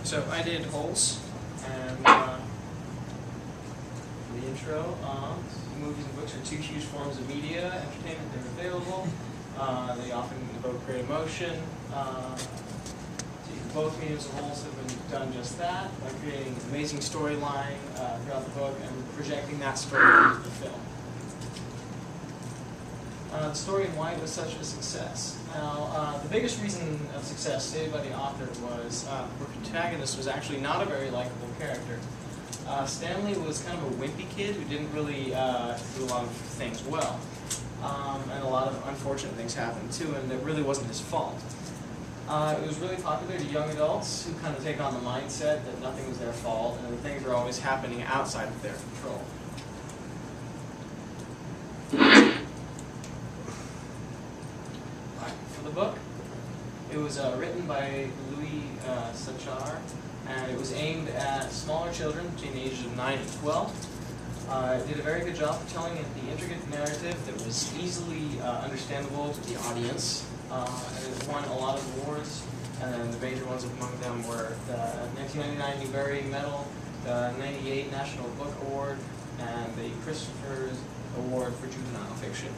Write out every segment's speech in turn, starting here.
So I did holes, and for the intro, movies and books are two huge forms of media, entertainment. They're available. They often evoke great emotion. Both mediums of holes have been done just that, by creating an amazing storyline throughout the book and projecting that story into the film. The story and why it was such a success. Now, the biggest reason of success stated by the author was the protagonist was actually not a very likable character. Stanley was kind of a wimpy kid who didn't really do a lot of things well. And a lot of unfortunate things happened to him that really wasn't his fault. It was really popular to young adults who kind of take on the mindset that nothing was their fault and that things are always happening outside of their control. For the book, it was written by Louis Sachar, and it was aimed at smaller children between the ages of 9 and 12. It did a very good job of telling the intricate narrative that was easily understandable to the audience. And it won a lot of awards, and then the major ones among them were the 1999 Newbery Medal, the 98 National Book Award, and the Christopher's Award for Juvenile Fiction.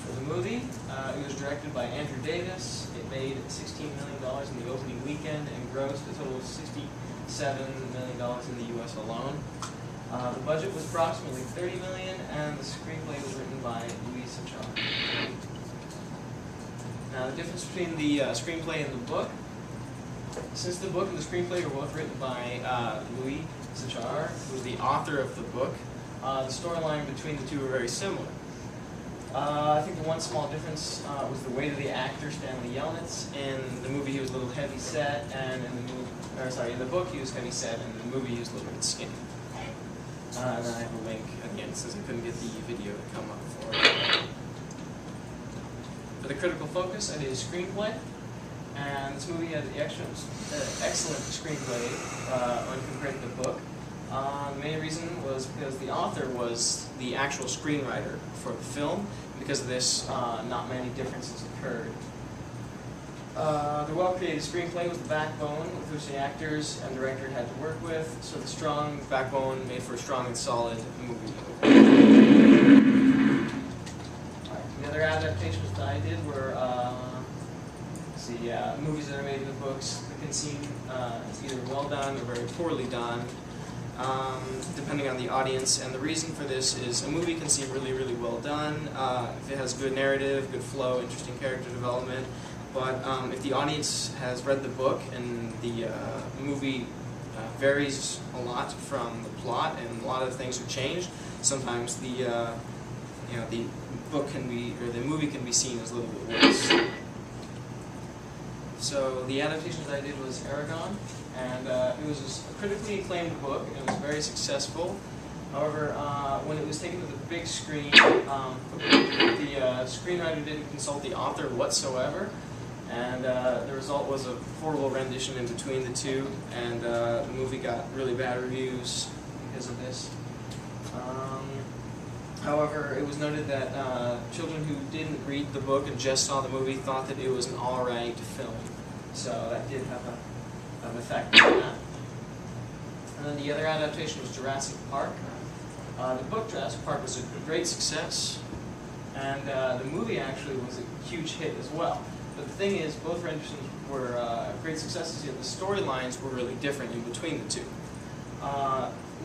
For the movie, it was directed by Andrew Davis. It made $16 million in the opening weekend and grossed a total of $67 million in the U.S. alone. The budget was approximately $30 million, and the screenplay was written by Louis Sachar. Now, the difference between the screenplay and the book, since the book and the screenplay were both written by Louis Sachar, who was the author of the book, the storyline between the two were very similar. I think the one small difference was the weight of the actor, Stanley Yelnats. In the movie, he was a little heavy set, and in the book, he was heavy set, and in the movie, he was a little bit skinny. And then I have a link at the end since I couldn't get the video to come up for it. For the critical focus, I did a screenplay, and this movie had an excellent screenplay when compared to the book. The main reason was because the author was the actual screenwriter for the film. Because of this, not many differences occurred. The well-created screenplay was the backbone with which the actors and director had to work with, so the strong backbone made for a strong and solid movie. The other adaptations that I did were movies that are made in the books that can seem either well done or very poorly done, depending on the audience. And the reason for this is a movie can seem really, really well done if it has good narrative, good flow, interesting character development. But if the audience has read the book and the movie varies a lot from the plot and a lot of things are changed, sometimes the book can be, or the movie can be seen as a little bit worse. So the adaptation that I did was Aragon, and it was a critically acclaimed book, and it was very successful. However, when it was taken to the big screen, the screenwriter didn't consult the author whatsoever. And the result was a horrible rendition in between the two, and the movie got really bad reviews because of this. However, it was noted that children who didn't read the book and just saw the movie thought that it was an alright film. So that did have an effect on that. And then the other adaptation was Jurassic Park. The book Jurassic Park was a great success, and the movie actually was a huge hit as well. But the thing is, both renditions were great successes, yet the storylines were really different in between the two.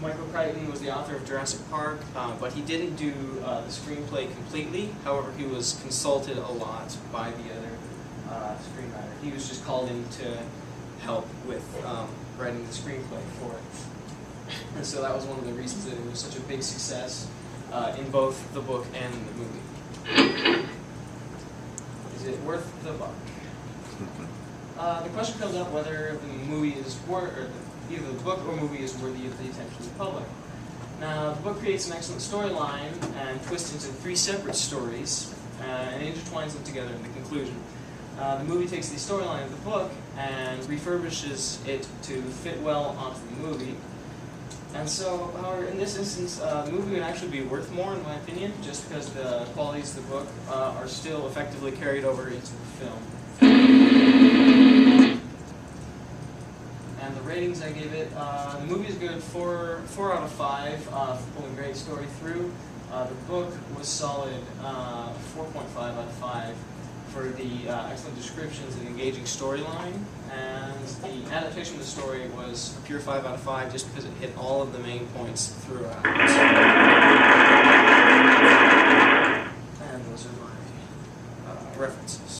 Michael Crichton was the author of Jurassic Park, but he didn't do the screenplay completely. However, he was consulted a lot by the other screenwriter. He was just called in to help with writing the screenplay for it. And so that was one of the reasons that it was such a big success in both the book and the movie. Is it worth the buck? The question comes up whether the movie is either the book or movie is worthy of the attention of the public. Now, the book creates an excellent storyline and twists into 3 separate stories and intertwines them together in the conclusion. The movie takes the storyline of the book and refurbishes it to fit well onto the movie. And so, however, in this instance, the movie would actually be worth more, in my opinion, just because the qualities of the book are still effectively carried over into the film. ratings I gave it. The movie is good, 4 out of 5 for pulling a great story through. The book was solid, 4.5 out of 5 for the excellent descriptions and engaging storyline. And the adaptation of the story was a pure 5 out of 5 just because it hit all of the main points throughout.